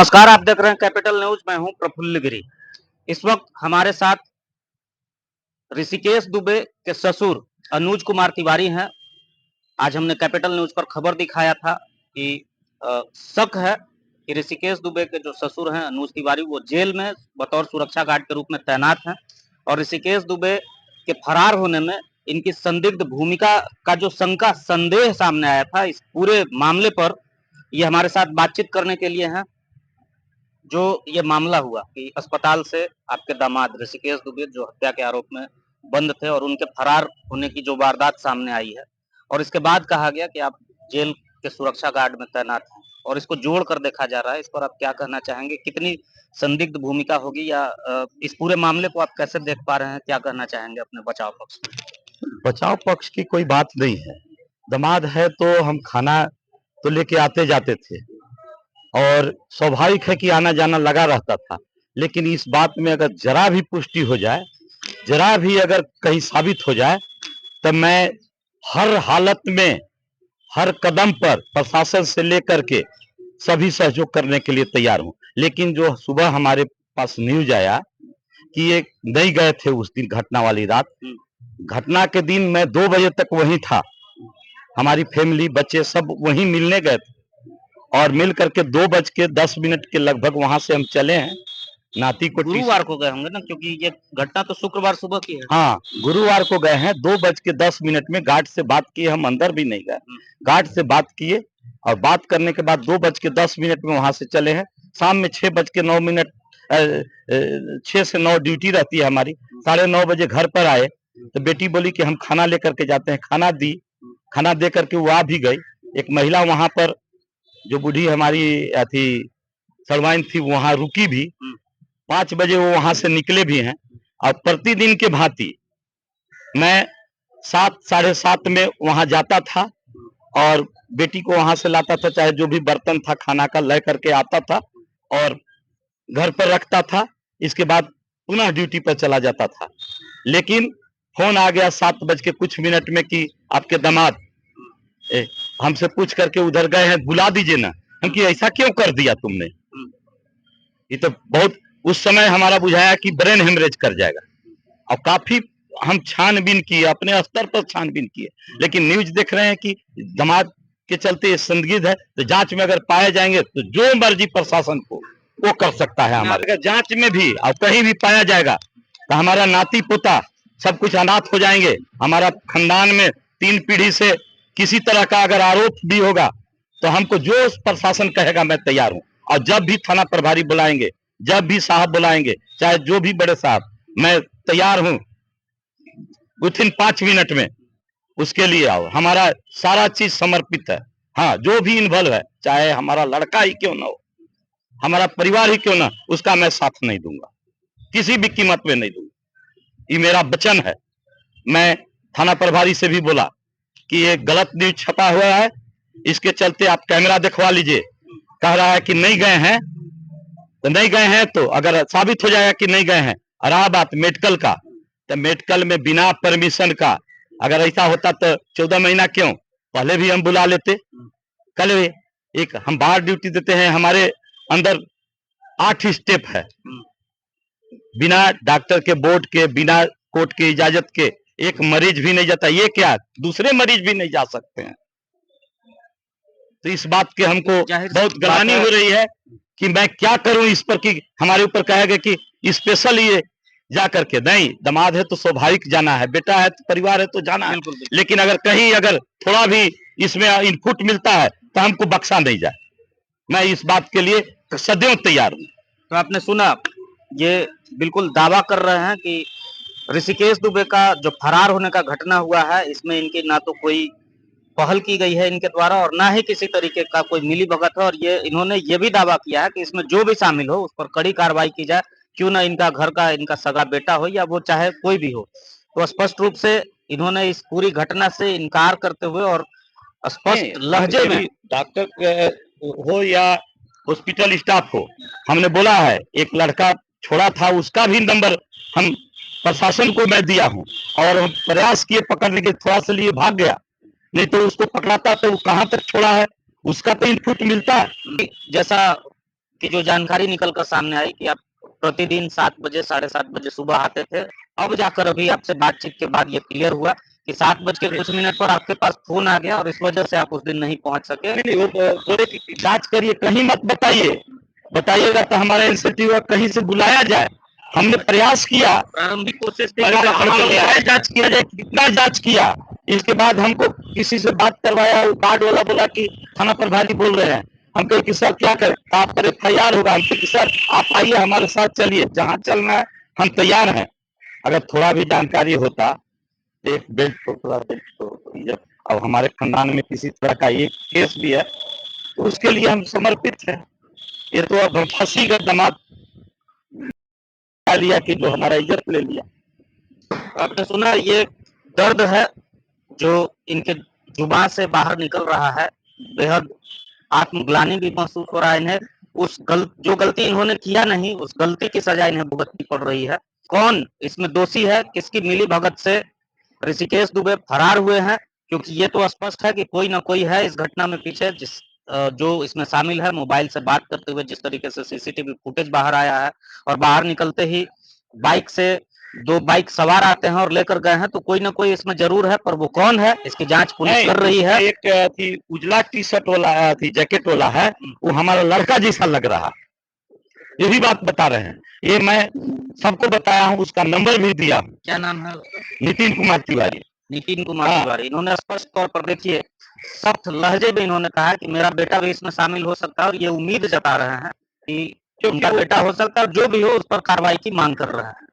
नमस्कार, आप देख रहे हैं कैपिटल न्यूज। मैं हूं प्रफुल्ल गिरी। इस वक्त हमारे साथ ऋषिकेश दुबे के ससुर अनुज कुमार तिवारी हैं। आज हमने कैपिटल न्यूज पर खबर दिखाया था कि शक है कि ऋषिकेश दुबे के जो ससुर हैं अनुज तिवारी, वो जेल में बतौर सुरक्षा गार्ड के रूप में तैनात हैं और ऋषिकेश दुबे के फरार होने में इनकी संदिग्ध भूमिका का जो शंका संदेह सामने आया था, इस पूरे मामले पर ये हमारे साथ बातचीत करने के लिए हैं। जो ये मामला हुआ कि अस्पताल से आपके दामाद ऋषिकेश दुबे जो हत्या के आरोप में बंद थे और उनके फरार होने की जो वारदात सामने आई है और इसके बाद कहा गया कि आप जेल के सुरक्षा गार्ड में तैनात हैं और इसको जोड़ कर देखा जा रहा है। इस पर आप क्या कहना चाहेंगे? कितनी संदिग्ध भूमिका होगी या इस पूरे मामले को आप कैसे देख पा रहे हैं? क्या कहना चाहेंगे अपने बचाव पक्ष में? बचाव पक्ष की कोई बात नहीं है। दामाद है तो हम खाना तो लेके आते जाते थे और स्वाभाविक है कि आना जाना लगा रहता था, लेकिन इस बात में अगर जरा भी पुष्टि हो जाए, जरा भी अगर कहीं साबित हो जाए, तब मैं हर हालत में हर कदम पर प्रशासन से लेकर के सभी सहयोग करने के लिए तैयार हूं। लेकिन जो सुबह हमारे पास न्यूज आया कि ये नहीं गए थे उस दिन, घटना वाली रात, घटना के दिन मैं 2 बजे तक वहीं था। हमारी फैमिली बच्चे सब वहीं मिलने गए थे और मिल करके 2:10 के लगभग वहां से हम चले हैं। नाती को गुरुवार को गए होंगे ना, क्योंकि ये घटना तो शुक्रवार सुबह की है। हाँ, गुरुवार को गए हैं। 2:10 में गार्ड से बात किए, हम अंदर भी नहीं गए, गार्ड से बात किए और बात करने के बाद 2:10 में वहां से चले हैं। शाम में 6:09 6 से 9 ड्यूटी रहती है हमारी। 9:30 बजे घर पर आए तो बेटी बोली कि हम खाना लेकर के जाते हैं। खाना दी, खाना दे करके वो आ भी गई। एक महिला वहां पर जो बूढ़ी हमारी थी सलवाइन थी, वहां रुकी भी। 5 बजे वो वहां से निकले भी हैं और प्रतिदिन के भांति मैं 7 साढ़े 7 में वहां जाता था और बेटी को वहां से लाता था, चाहे जो भी बर्तन था खाना का ले करके आता था और घर पर रखता था। इसके बाद पुनः ड्यूटी पर चला जाता था। लेकिन फोन आ गया 7 बज के कुछ मिनट में कि आपके दामाद हमसे पूछ करके उधर गए हैं, बुला दीजिए ना। हम कि ऐसा क्यों कर दिया तुमने? ये तो बहुत उस समय हमारा बुझाया कि ब्रेन हेमरेज कर जाएगा और काफी हम छानबीन किए, अपने स्तर पर छानबीन किए, लेकिन न्यूज देख रहे हैं कि दामाद के चलते संदिग्ध है। तो जांच में अगर पाए जाएंगे तो जो मर्जी प्रशासन को वो कर सकता है। हमारे अगर जांच में भी और कहीं भी पाया जाएगा तो हमारा नाती पोता सब कुछ अनाथ हो जाएंगे। हमारा खानदान में 3 पीढ़ी से किसी तरह का अगर आरोप भी होगा तो हमको जो प्रशासन कहेगा मैं तैयार हूं। और जब भी थाना प्रभारी बुलाएंगे, जब भी साहब बुलाएंगे, चाहे जो भी बड़े साहब, मैं तैयार हूं विथिन 5 मिनट में उसके लिए आओ। हमारा सारा चीज समर्पित है। हाँ, जो भी इन्वॉल्व है, चाहे हमारा लड़का ही क्यों ना हो, हमारा परिवार ही क्यों ना, उसका मैं साथ नहीं दूंगा, किसी भी कीमत में नहीं दूंगा। ये मेरा वचन है। मैं थाना प्रभारी से भी बोला कि ये गलत न्यूज छपा हुआ है, इसके चलते आप कैमरा दिखवा लीजिए। कह रहा है कि नहीं गए हैं, तो नहीं गए हैं। तो अगर साबित हो जाएगा कि नहीं गए हैं, रहा बात मेडिकल का, तो मेडिकल में बिना परमिशन का अगर ऐसा होता तो 14 महीना क्यों, पहले भी हम बुला लेते। कल एक हम बाहर ड्यूटी देते हैं, हमारे अंदर 8 स्टेप है, बिना डॉक्टर के बोर्ड के, बिना कोर्ट की इजाजत के एक मरीज भी नहीं जाता। ये क्या, दूसरे मरीज भी नहीं जा सकते हैं। तो इस बात के हमको बहुत ग्लानि हो रही है कि मैं क्या करूं इस पर, कि हमारे ऊपर कहा गया कि स्पेशल ये जा करके नहीं, दामाद है तो स्वाभाविक जाना है, बेटा है तो परिवार है तो जाना है। लेकिन अगर कहीं अगर थोड़ा भी इसमें इनपुट मिलता है तो हमको बख्शा नहीं जाए। मैं इस बात के लिए सदैव तैयार हूं। तो आपने सुना, ये बिल्कुल दावा कर रहे हैं कि ऋषिकेश दुबे का जो फरार होने का घटना हुआ है, इसमें इनकी ना तो कोई पहल की गई है इनके द्वारा और ना ही किसी तरीके का कोई मिलीभगत है। और ये इन्होंने ये भी दावा किया है कि इसमें जो भी शामिल हो उस पर कड़ी कार्रवाई की जाए, क्यों ना इनका घर का इनका सगा बेटा हो या वो चाहे कोई भी हो। तो स्पष्ट रूप से इन्होंने इस पूरी घटना से इनकार करते हुए और स्पष्ट लहजे में, डॉक्टर हो या हॉस्पिटल स्टाफ हो, हमने बोला है। एक लड़का छोड़ा था, उसका भी नंबर हम प्रशासन को मैं दिया हूं और हम प्रयास किए पकड़ने के, थोड़ा सा लिए भाग गया, नहीं तो उसको पकड़ाता तो वो कहां तक छोड़ा है उसका तो इनपुट मिलता है। जैसा की जो जानकारी निकल कर सामने आई कि आप प्रतिदिन 7 बजे, साढ़े 7 बजे सुबह आते थे। अब जाकर अभी आपसे बातचीत के बाद ये क्लियर हुआ कि 7 बज के कुछ मिनट पर आपके पास फ़ोन आ गया और इस वजह से आप उस दिन नहीं पहुँच सके। नहीं, वो बोले कि जाँच करिए, कहीं मत बताइए। बताइएगा तो हमारा इंस्टीट्यूट कहीं से बुलाया जाए। हमने प्रयास किया, प्रारंभिक कोशिश थी हमारा कि ले आए। जाँच किया जाए, कितना जाँच किया। इसके बाद हमको किसी से बात करवाया, वो कार्ड वाला बोला कि थाना प्रभारी बोल रहे हैं। हम कहे कि सर क्या करें? आप पर एफआईआर होगा। हम कहे कि सर आप आइए हमारे साथ चलिए, जहाँ चलना है हम तैयार हैं। अगर थोड़ा भी जानकारी होता, एक बेल्ट को थोड़ा बेल्ट को ये, अब हमारे खानदान में किसी तरह का एक केस भी है तो उसके लिए हम समर्पित हैं। ये तो अब हम फांसी का दमाद लिया कि जो हमारा इज्जत ले लिया। आपने सुना ये दर्द है जो इनके जुबान से बाहर निकल रहा है। बेहद आत्मग्लानि भी महसूस हो रहा है इन्हें। जो गलती इन्होंने किया नहीं, उस गलती की सजा इन्हें भुगतनी पड़ रही है। कौन इसमें दोषी है, किसकी मिलीभगत से ऋषिकेश दुबे फरार हुए हैं, क्योंकि ये तो स्पष्ट है कि कोई ना कोई है इस घटना में पीछे, जो इसमें शामिल है। मोबाइल से बात करते हुए जिस तरीके से सीसीटीवी फुटेज बाहर आया है और बाहर निकलते ही बाइक से 2 बाइक सवार आते हैं और लेकर गए हैं, तो कोई ना कोई इसमें जरूर है, पर वो कौन है इसकी जांच पुलिस कर रही है। एक थी उजला टी शर्ट वाला थी, जैकेट वाला है, वो हमारा लड़का जैसा लग रहा। ये भी बात बता रहे हैं, ये मैं सबको बताया हूँ, उसका नंबर भी दिया हूँ। क्या नाम है? नितिन कुमार तिवारी। नितिन कुमार तिवारी। इन्होंने स्पष्ट तौर पर देखिए सख्त लहजे में इन्होंने कहा कि मेरा बेटा भी इसमें शामिल हो सकता है और ये उम्मीद जता रहे हैं कि उनका बेटा हो सकता है और जो भी हो उस पर कार्रवाई की मांग कर रहे हैं।